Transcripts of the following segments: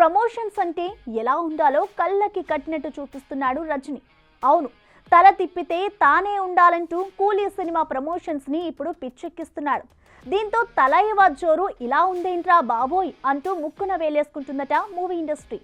Promotions అంటే ఎలా ఉండాలో కళ్ళకి కట్టినట్టు చూపిస్తున్నాడు రజనీ. అవును, తల తిప్పితే తానే ఉండాలంటూ కూలీ సినిమా ప్రమోషన్స్ ని ఇప్పుడు పిచ్చెక్కిస్తున్నాడు. దీంతో తలైవా జోరు ఇలా ఉందేంట్రా బాబోయ్ అంటూ ముక్కున వేలేసుకుంటుందట మూవీ ఇండస్ట్రీ.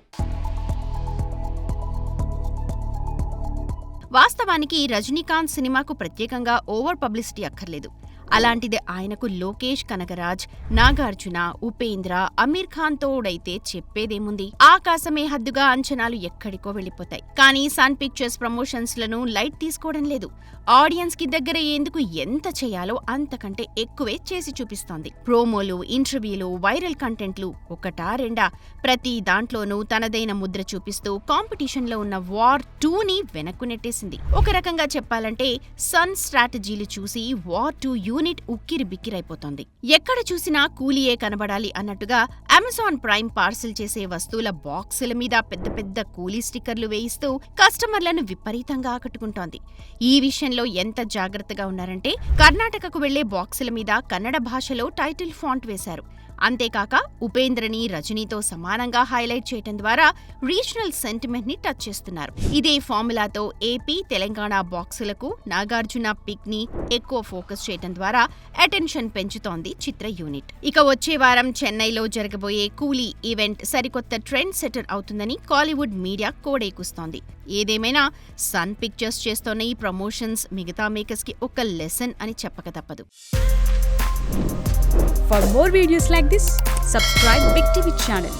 వాస్తవానికి రజనీకాంత్ సినిమాకు ప్రత్యేకంగా ఓవర్ పబ్లిసిటీ అక్కర్లేదు. అలాంటిదే ఆయనకు లోకేష్ కనగరాజ్, నాగార్జున, ఉపేంద్ర, అమీర్ ఖాన్ తోడైతే చెప్పేదేముంది. ఆకాశమే హద్దుగా అంచనాలు ఎక్కడికో వెళ్లిపోతాయి. కానీ సన్ పిక్చర్స్ ప్రమోషన్స్ లను లైట్ తీసుకోవడం లేదు. ఆడియన్స్ కి దగ్గర అయ్యేందుకు ఎంత చేయాలో అంతకంటే ఎక్కువే చేసి చూపిస్తోంది. ప్రోమోలు, ఇంటర్వ్యూలు, వైరల్ కంటెంట్లు ఒకటా రెండా ప్రతి దాంట్లోనూ తనదైన ముద్ర చూపిస్తూ కాంపిటీషన్ లో ఉన్న వార్ 2ని వెనక్కు నెట్టేసింది. ఒక రకంగా చెప్పాలంటే సన్ స్ట్రాటజీలు చూసి వార్ 2 యూనిట్ ఉక్కిరి బిక్కిరైపోతోంది. ఎక్కడ చూసినా కూలీయే కనబడాలి అన్నట్టుగా అమెజాన్ ప్రైమ్ పార్సిల్ చేసే వస్తువుల బాక్సుల మీద పెద్ద పెద్ద కూలీ స్టిక్కర్లు వేయిస్తూ కస్టమర్లను విపరీతంగా ఆకట్టుకుంటోంది. ఈ విషయంలో ఎంత జాగ్రత్తగా ఉన్నారంటే కర్ణాటకకు వెళ్లే బాక్సుల మీద కన్నడ భాషలో టైటిల్ ఫాంట్ వేశారు. అంతేకాక ఉపేంద్రని రజనీతో సమానంగా హైలైట్ చేయడం ద్వారా రీజనల్ సెంటిమెంట్ ని టచ్ చేస్తున్నారు. ఇదే ఫార్ములాతో ఏపీ, తెలంగాణ బాక్సులకు నాగార్జున పిక్ ని ఎక్కువ ఫోకస్ చేయడం ద్వారా అటెన్షన్ పెంచుతోంది చిత్ర యూనిట్. ఇక వచ్చే వారం చెన్నైలో జరగబోయే కూలీ ఈవెంట్ సరికొత్త ట్రెండ్ సెటర్ అవుతుందని కాలీవుడ్ మీడియా కోడేకుస్తోంది. ఏదేమైనా సన్ పిక్చర్స్ చేస్తోన్న ఈ ప్రమోషన్స్ మిగతా మేకర్స్ కి ఒక లెసన్ అని చెప్పక తప్పదు. For more videos like this, subscribe Big TV channel.